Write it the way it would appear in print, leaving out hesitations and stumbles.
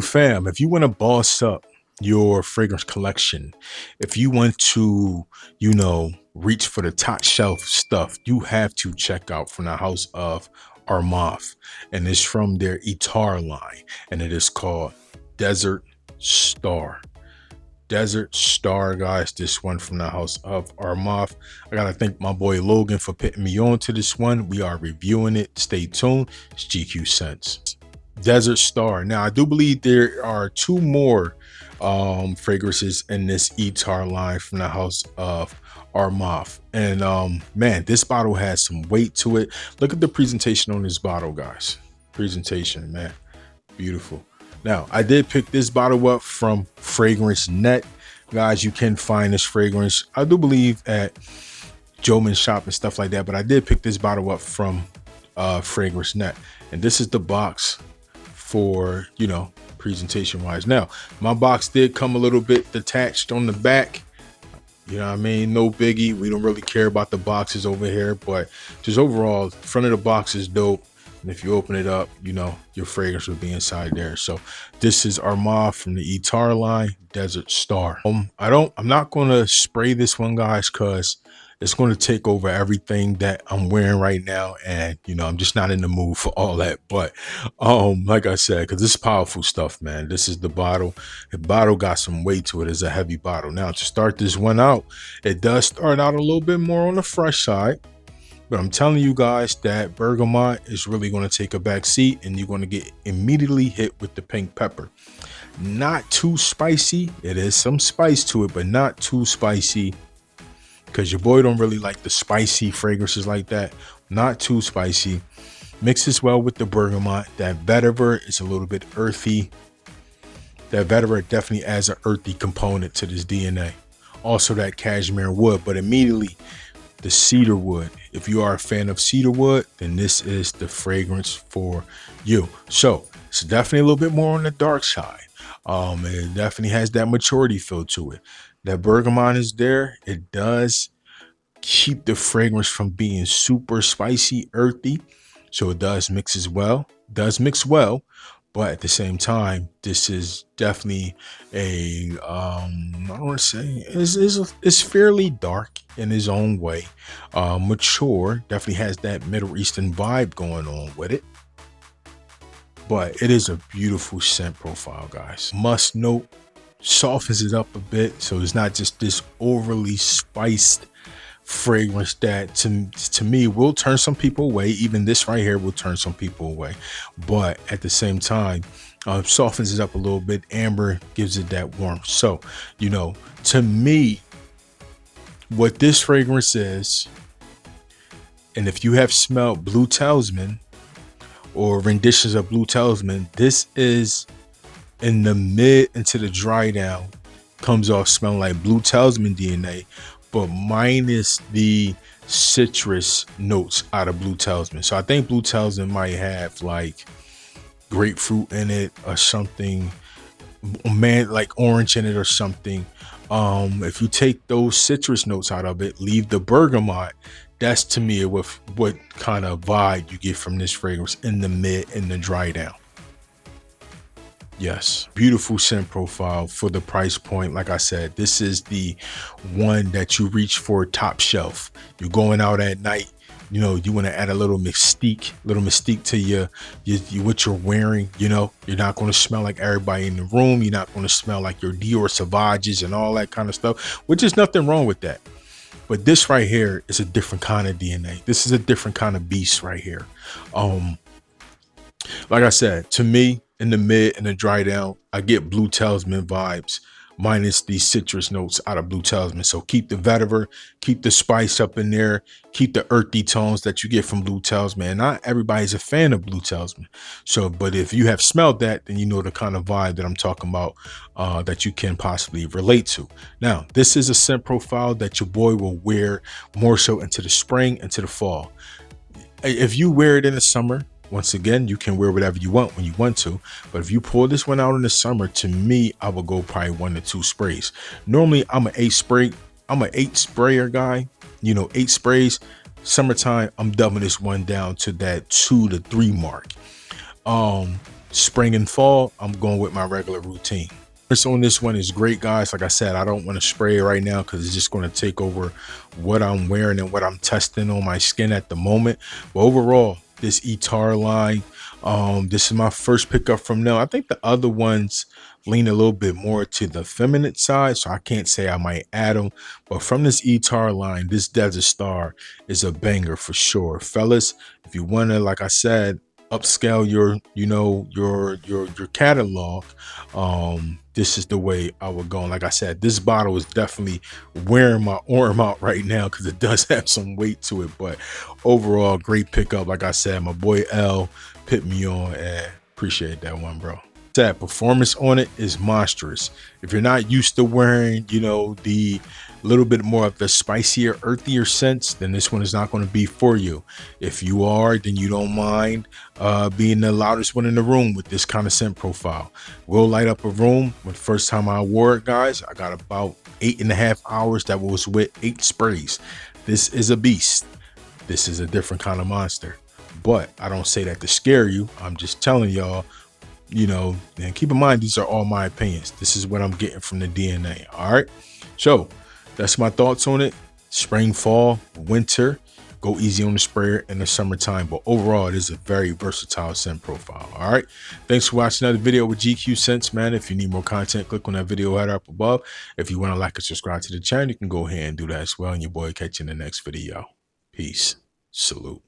Fam, if you want to boss up your fragrance collection, if you want to, reach for the top shelf stuff, you have to check out from the house of Armaf. And it's from their Etar line. And it is called Desert Star. Desert Star, guys. This one from the house of Armaf. I gotta thank my boy Logan for putting me on to this one. We are reviewing it. Stay tuned. It's GQ Sense. Desert Star. Now, I do believe there are two more fragrances in this Etar line from the house of Armaf. And man, this bottle has some weight to it. Look at the presentation on this bottle, guys. Presentation, man. Beautiful. Now, I did pick this bottle up from Fragrance Net. Guys, you can find this fragrance, I do believe, at Joeman's shop and stuff like that. But I did pick this bottle up from Fragrance Net. And this is the box for, presentation wise. Now, my box did come a little bit detached on the back. You know what I mean? No biggie. We don't really care about the boxes over here, but just overall, front of the box is dope. And if you open it up, your fragrance will be inside there. So this is Armaf from the Etar line, Desert Star. I'm not going to spray this one, guys, because it's going to take over everything that I'm wearing right now. And, I'm just not in the mood for all that. But like I said, because this is powerful stuff, man. This is the bottle. The bottle got some weight to it. It's a heavy bottle. Now, to start this one out, it does start out a little bit more on the fresh side. But I'm telling you guys that bergamot is really going to take a back seat, and you're going to get immediately hit with the pink pepper. Not too spicy. It is some spice to it, but not too spicy, because your boy don't really like the spicy fragrances like that. Not too spicy. Mixes well with the bergamot. That vetiver is a little bit earthy. That vetiver definitely adds an earthy component to this DNA. Also that cashmere wood, but immediately the cedar wood. If you are a fan of cedar wood, then this is the fragrance for you. So it's definitely a little bit more on the dark side. It definitely has that maturity feel to it. That bergamot is there. It does keep the fragrance from being super spicy, earthy. So it does mix as well. Does mix well. But at the same time, this is definitely I don't want to say it's fairly dark in his own way. Mature, definitely has that Middle Eastern vibe going on with it. But it is a beautiful scent profile, guys. Must note, softens it up a bit, so it's not just this overly spiced fragrance that to me will turn some people away. Even this right here will turn some people away, but at the same time softens it up a little bit. Amber gives it that warmth. So to me, what this fragrance is, and if you have smelled Blue Talisman or renditions of Blue Talisman, this is in the mid into the dry down, comes off smelling like Blue Talisman DNA, but minus the citrus notes out of Blue Talisman. So I think Blue Talisman might have like grapefruit in it or something, man, like orange in it or something. If you take those citrus notes out of it, leave the bergamot, that's to me what kind of vibe you get from this fragrance in the mid and the dry down. Yes, beautiful scent profile for the price point. Like I said, this is the one that you reach for top shelf. You're going out at night, you want to add a little mystique to your what you're wearing. You're not going to smell like everybody in the room. You're not going to smell like your Dior Sauvages and all that kind of stuff, which is nothing wrong with that. But this right here is a different kind of DNA. This is a different kind of beast right here. Like I said, to me, in the mid and the dry down, I get Blue Talisman vibes minus the citrus notes out of Blue Talisman. So keep the vetiver, keep the spice up in there, keep the earthy tones that you get from Blue Talisman. Not everybody's a fan of Blue Talisman. So, but if you have smelled that, then you know the kind of vibe that I'm talking about, that you can possibly relate to. Now, this is a scent profile that your boy will wear more so into the spring, into the fall. If you wear it in the summer, once again, you can wear whatever you want when you want to. But if you pull this one out in the summer, to me, I would go probably 1 to 2 sprays. Normally, I'm an 8 sprayer guy. 8 sprays. Summertime, I'm dumbing this one down to that 2 to 3 mark. Spring and fall, I'm going with my regular routine. This on this one is great, guys. Like I said, I don't want to spray it right now because it's just going to take over what I'm wearing and what I'm testing on my skin at the moment. But overall, this etar line, this is my first pickup from them. I think the other ones lean a little bit more to the feminine side, so I can't say I might add them. But from this etar line, this Desert Star is a banger for sure, fellas. If you want to, like I said, upscale your, your catalog, this is the way I would go. And like I said, this bottle is definitely wearing my arm out right now because it does have some weight to it. But overall, great pickup. Like I said, my boy L put me on, and appreciate that one, bro. That performance on it is monstrous. If you're not used to wearing, the little bit more of the spicier, earthier scents, then this one is not going to be for you. If you are, then you don't mind being the loudest one in the room with this kind of scent profile. Will light up a room. When the first time I wore it, guys, I got about 8.5 hours that was with 8 sprays. This is a beast. This is a different kind of monster. But I don't say that to scare you. I'm just telling y'all, and keep in mind, these are all my opinions. This is what I'm getting from the DNA. All right. So that's my thoughts on it. Spring, fall, winter, go easy on the sprayer in the summertime. But overall, it is a very versatile scent profile. All right. Thanks for watching another video with GQ Scents, man. If you need more content, click on that video header up above. If you want to like and subscribe to the channel, you can go ahead and do that as well. And your boy catch you in the next video. Peace. Salute.